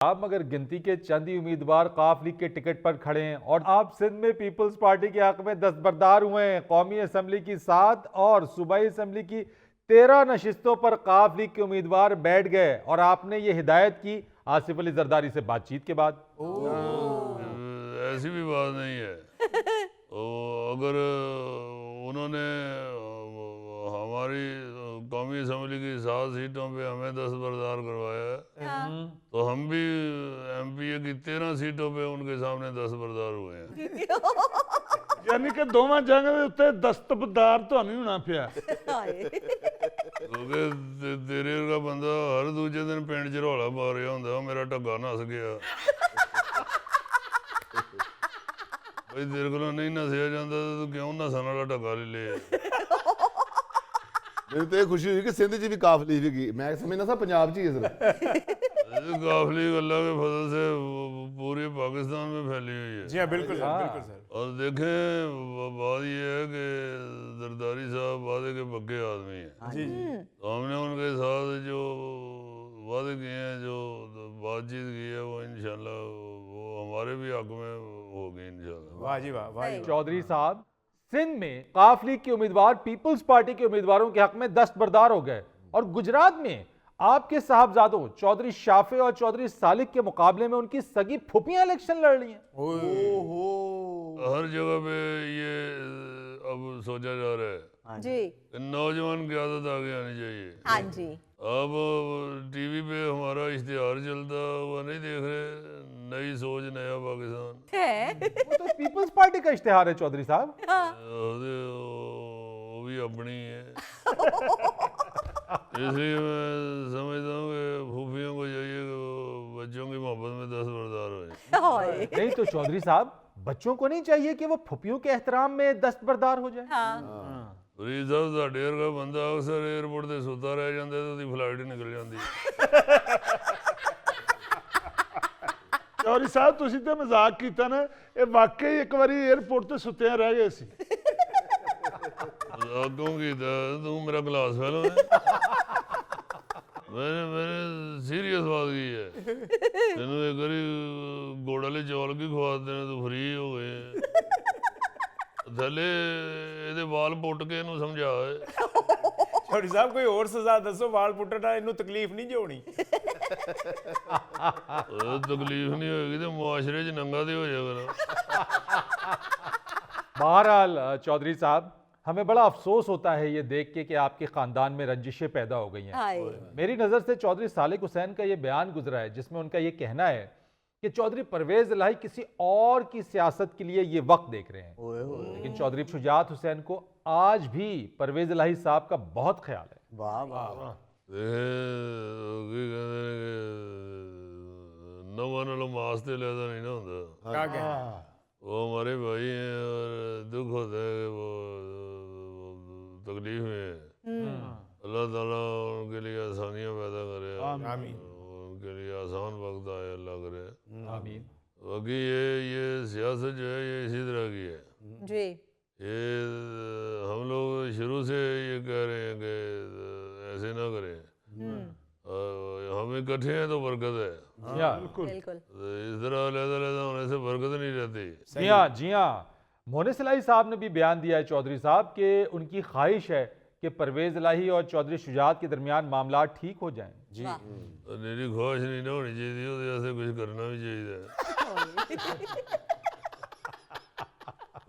आप मगर गिनती के चंद ही उम्मीदवार काफ लीग के टिकट पर खड़े हैं और आप सिंध में पीपल्स पार्टी के हक में दस्तबरदार हुए हैं। कौमी असम्बली की 7 और सूबाई असम्बली की 13 नशिस्तों पर काफ लीग के उम्मीदवार बैठ गए और आपने ये हिदायत की आसिफ अली जरदारी से बातचीत के बाद। ऐसी भी बात नहीं है। अगर उन्होंने हमारी कौमी असम्बली की 7 सीटों पे हमें दस्तबरदार करवाया है तो हम भी MPA की 13 सीटों पे उनके सामने दस्तबरदार हुए हैं। यानी कि दोवां जंग दे उत्ते दस्तबरदार ਤੁਹਾਨੂੰ ਹੋਣਾ ਪਿਆ क्योंकि तेरे वर्गा बंदा हर दूजे दिन पिंड च रौला पा रहा होंदा वो मेरा ढग्गा नस गया भाई तेरे को नहीं नसिया जाता तो तू क्यों नसन वाला ढग्गा ले लिया। ਮੈਨੂੰ ਤੇ ਖੁਸ਼ੀ ਹੋਈ ਕਿ ਸਿੰਧ 'ਚ ਵੀ ਕਾਫਲੀ ਸੀਗੀ। ਮੈਂ ਸਮਝਦਾ ਸੀ ਪੰਜਾਬ 'ਚ ही है सिर्फ। काफली अल्लाह के फजल से पूरे पाकिस्तान में फैली हुई है। जी हाँ बिल्कुल सर बिल्कुल सर। और देखें बात यह है कि जरदारी साहब वादे के पक्के आदमी हैं। जी जी तो हमने उनके साथ जो वादे किए हैं जो बातचीत की है वो इंशाल्लाह वो हमारे भी हक में होगी इंशाल्लाह। वाह जी वाह वाह जी वाह। चौधरी साहब, सिंध में काफ लीग के उम्मीदवार पीपल्स पार्टी के उम्मीदवारों के हक में दस्तबरदार हो गए और गुजरात में आपके साहबजादों चौधरी शाफे और चौधरी सालिक के मुकाबले में उनकी सगी फुफियां इलेक्शन लड़ रही हैं। ओहो हर जगह पे ये अब सोचा जा रहा है जी कि नौजवान की आदत आगे आनी चाहिए। हाँ जी अब TV पे हमारा इश्तिहार चलता हुआ नहीं देख रहे, नई सोच नया पाकिस्तान। है वो तो पीपल्स पार्टी का इश्तिहार है चौधरी साहब। वो भी अपनी है। इसलिए मैं समझता हूँ कि फूफियों को चाहिए कि वो बच्चों की मोहब्बत में दस्तबरदार हो जाए। नहीं तो चौधरी साहब, बच्चों को नहीं चाहिए कि वो फुफियों के एहतराम में दस्तबरदार हो जाए। हाँ फरीद साहब साढ़े वर्गा बंदा अक्सर एयरपोर्ट से सुता रह जाता है तो उसकी फ्लाइट ही निकल जाती। ਚੌਧਰੀ ਸਾਹਿਬ ਤੁਸੀਂ ਤੇ ਮਜ਼ਾਕ ਕੀਤਾ ਨਾ, ਇਹ ਵਾਕਈ ਇੱਕ ਵਾਰੀ 에어ਪੋਰਟ ਤੇ ਸੁੱਤਿਆਂ ਰਹਿ ਗਏ ਸੀ। क्यों कीता तू मेरा गिलास फैलो है। मैंने सीरियस बात की है। तेन एक बारी गुड़ वाले चौल की खवा देने तो फ्री हो गए। थले ਇਹਦੇ ਵਾਲ ਪੁੱਟ ਕੇ ਇਹਨੂੰ ਸਮਝਾ। ਚੌਧਰੀ ਸਾਹਿਬ ਕੋਈ ਹੋਰ ਸਜ਼ਾ ਦੱਸੋ, ਵਾਲ ਪੁੱਟਣ ਨਾਲ ਇਹਨੂੰ ਤਕਲੀਫ ਨਹੀਂ ਹੋਣੀ। तकलीफ नहीं होगी तो मुआशरे च नंगा तो हो जाएगा। बहरहाल चौधरी साहब, हमें बड़ा अफसोस होता है ये देख के कि आपके ख़ानदान में रंजिशें पैदा हो गई हैं। हाय मेरी नज़र से चौधरी सालिक हुसैन का ये बयान गुजरा है जिसमें उनका ये कहना है कि चौधरी परवेज़ इलाही किसी और की सियासत के लिए ये वक्त देख रहे हैं, लेकिन चौधरी शुजात हुसैन को आज भी परवेज़ इलाही साहब का बहुत ख्याल है। ਵਾਹ ਵਾਹ नवा नालों मास ते ज़्यादा नहीं ना होता। ਕਾ ਕਹਿ वो हमारे भाई हैं और दुख होता है कि वो तकलीफ में है। अल्लाह ताला उनके लिए आसानियाँ पैदा करे, आमीन। उनके लिए आसान वक्त आए अल्लाह करे। आमीन। बाकी ये सियासत जो है ये इसी तरह की है। जी ये हम लोग शुरू से ये कह रहे हैं कि ऐसे ना करें। हम इकट्ठे हैं तो बरकत है, जी हाँ, बिल्कुल इस तरह अलग-अलग होने से बरकत नहीं रहती। जी हाँ, जी हाँ। मोहनिस इलाही साहब ने भी बयान दिया है चौधरी साहब कि उनकी ख्वाहिश है कि परवेज़ इलाही और चौधरी शुजात के दरमियान मामला ठीक हो जाएं। जी मेरी ख्वाहिश नहीं ना होनी चाहिए, तो ऐसे कुछ करना भी चाहिए।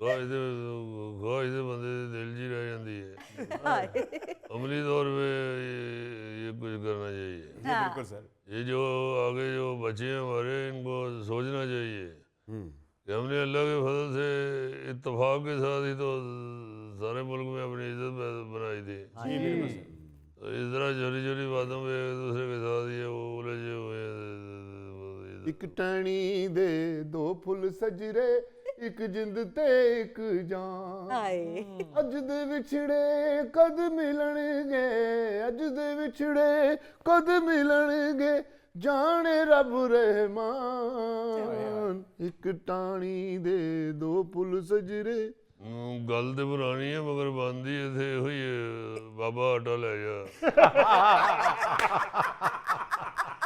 ख्वाहिश से बंदे दिल जी रह जाती है। अमली तौर पे ये कुछ करना चाहिए। जी बिल्कुल सर। ये जो आगे जो बच्चे हैं हमारे इनको सोचना चाहिए कि हमने अल्लाह के फजल से इत्तेफाक के साथ ही तो सारे मुल्क में अपनी इज्जत बनाई थी। जी बिल्कुल सर। तो इस तरह छोटी छोटी बातों पे एक दूसरे के साथ ये वो उलझे हुए हैं। ਇੱਕ ਟਾਣੀ ਦੇ ਦੋ ਫੁੱਲ ਸਜਰੇ, ਇੱਕ ਜਿੰਦ ਤੇ ਇੱਕ ਜਾਨ। हाय ਅੱਜ ਦੇ ਵਿਛੜੇ ਕਦ ਮਿਲਣਗੇ, ਅੱਜ ਦੇ ਵਿਛੜੇ ਕਦ ਮਿਲਣਗੇ, ਜਾਣੇ ਰੱਬ ਰਹਿਮਾਨ। ਇੱਕ ਟਾਣੀ ਦੇ ਦੋ ਫੁੱਲ ਸਜਰੇ। गल तो पुरानी है मगर बनती इत्थे होई है, बाबा आटा ले जा।